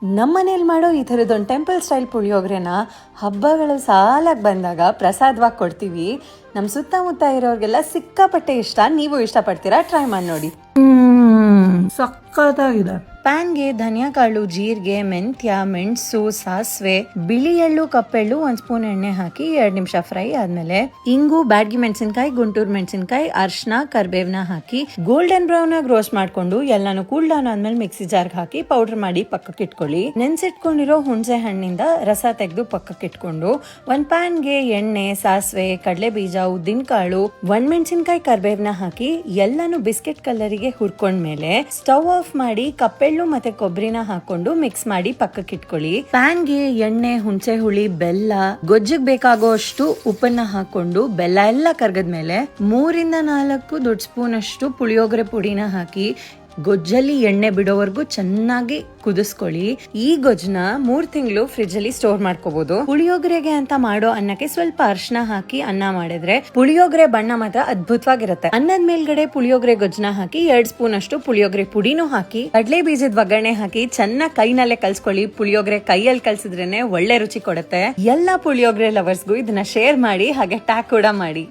ನಮ್ಮನೇಲಿ ಮಾಡೋ ಈ ಥರದೊಂದು ಟೆಂಪಲ್ ಸ್ಟೈಲ್ ಪುಳಿಯೋಗರೆನ ಹಬ್ಬಗಳು ಸಾಲಾಗಿ ಬಂದಾಗ ಪ್ರಸಾದವಾಗಿ ಕೊಡ್ತೀವಿ. ನಮ್ಮ ಸುತ್ತಮುತ್ತ ಇರೋರಿಗೆಲ್ಲ ಸಿಕ್ಕಾಪಟ್ಟೆ ಇಷ್ಟ. ನೀವು ಇಷ್ಟಪಡ್ತೀರಾ? ಟ್ರೈ ಮಾಡಿ ನೋಡಿ. ಸಕ್ಕತ್ತಾಗಿದೆ. ಪ್ಯಾನ್ಗೆ ಧನಿಯಾ ಕಾಳು, ಜೀರಿಗೆ, ಮೆಂತ್ಯ, ಮೆಣಸು, ಸಾಸಿವೆ, ಬಿಳಿ ಎಳ್ಳು, ಕಪ್ಪೆಳ್ಳು, 1 ಸ್ಪೂನ್ ಎಣ್ಣೆ ಹಾಕಿ 2 ನಿಮಿಷ ಫ್ರೈ ಆದ್ಮೇಲೆ ಇಂಗು, ಬ್ಯಾಡಗಿ ಮೆಣಸಿನಕಾಯಿ, ಗುಂಟೂರು ಮೆಣಸಿನಕಾಯಿ, ಅರ್ಶನ, ಕರ್ಬೇವ್ನ ಹಾಕಿ ಗೋಲ್ಡನ್ ಬ್ರೌನ್ ಆಗಿ ರೋಸ್ಟ್ ಮಾಡ್ಕೊಂಡು ಎಲ್ಲಾನು ಕೂಲ್ ಡೌನ್ ಆದ್ಮೇಲೆ ಮಿಕ್ಸಿ ಜಾರ್ಗೆ ಹಾಕಿ ಪೌಡರ್ ಮಾಡಿ ಪಕ್ಕಕ್ಕೆ ಇಟ್ಕೊಳ್ಳಿ. ನೆನ್ಸಿಟ್ಕೊಂಡಿರೋ ಹುಣಸೆ ಹಣ್ಣಿಂದ ರಸ ತೆಗೆದು ಪಕ್ಕಕ್ಕೆ ಇಟ್ಕೊಂಡು ಒಂದ್ ಪ್ಯಾನ್ಗೆ ಎಣ್ಣೆ, ಸಾಸಿವೆ, ಕಡಲೆ ಬೀಜ, ಉದ್ದಿನ ಕಾಳು, ಒಣಮೆಣಸಿನಕಾಯಿ, ಕರ್ಬೇವ್ನ ಹಾಕಿ ಎಲ್ಲಾನು ಬಿಸ್ಕೆಟ್ ಕಲರಿಗೆ ಹುರ್ಕೊಂಡ್ಮೇಲೆ ಸ್ಟವ್ ಆಫ್ ಮಾಡಿ ಕಪ್ಪೆಳ್ಳು ಮತ್ತೆ ಕೊಬ್ಬರಿನ ಹಾಕೊಂಡು ಮಿಕ್ಸ್ ಮಾಡಿ ಪಕ್ಕಕ್ಕೆ ಇಟ್ಕೊಳ್ಳಿ. ಪ್ಯಾನ್ಗೆ ಎಣ್ಣೆ, ಹುಣಸೆ ಹುಳಿ, ಬೆಲ್ಲ, ಗೊಜ್ಜಿಗೆ ಬೇಕಾಗೋ ಅಷ್ಟು ಉಪ್ಪನ್ನ ಹಾಕೊಂಡು ಬೆಲ್ಲ ಎಲ್ಲ ಕರ್ಗದ್ಮೇಲೆ 3-4 ದೊಡ್ಡ ಸ್ಪೂನ್ ಅಷ್ಟು ಪುಳಿಯೋಗರೆ ಪುಡಿನ ಹಾಕಿ ಗೊಜ್ಜಲ್ಲಿ ಎಣ್ಣೆ ಬಿಡೋವರೆಗೂ ಚೆನ್ನಾಗಿ ಕುದಿಸ್ಕೊಳ್ಳಿ. ಈ ಗೊಜ್ಜನ್ನ 3 ತಿಂಗಳು ಫ್ರಿಜ್ ಅಲ್ಲಿ ಸ್ಟೋರ್ ಮಾಡ್ಕೋಬಹುದು. ಪುಳಿಯೋಗರೆಗೆ ಅಂತ ಮಾಡೋ ಅನ್ನಕ್ಕೆ ಸ್ವಲ್ಪ ಅರ್ಶನ ಹಾಕಿ ಅನ್ನ ಮಾಡಿದ್ರೆ ಪುಳಿಯೋಗರೆ ಬಣ್ಣ ಮಾತ್ರ ಅದ್ಭುತವಾಗಿರುತ್ತೆ. ಅನ್ನದ ಮೇಲ್ಗಡೆ ಪುಳಿಯೋಗರೆ ಗೊಜ್ಜನ್ನ ಹಾಕಿ 2 ಸ್ಪೂನ್ ಅಷ್ಟು ಪುಳಿಯೋಗರೆ ಪುಡಿನೂ ಹಾಕಿ ಕಡಲೆ ಬೀಜದ ಒಗ್ಗರಣೆ ಹಾಕಿ ಚೆನ್ನಾಗಿ ಕೈನಲ್ಲೇ ಕಲ್ಸ್ಕೊಳ್ಳಿ. ಪುಳಿಯೋಗರೆ ಕೈಯಲ್ಲಿ ಕಲ್ಸಿದ್ರೇನೆ ಒಳ್ಳೆ ರುಚಿ ಕೊಡುತ್ತೆ. ಎಲ್ಲಾ ಪುಳಿಯೋಗರೆ ಲವರ್ಸ್ಗೂ ಇದನ್ನ ಶೇರ್ ಮಾಡಿ, ಹಾಗೆ ಟ್ಯಾಗ್ ಕೂಡ ಮಾಡಿ.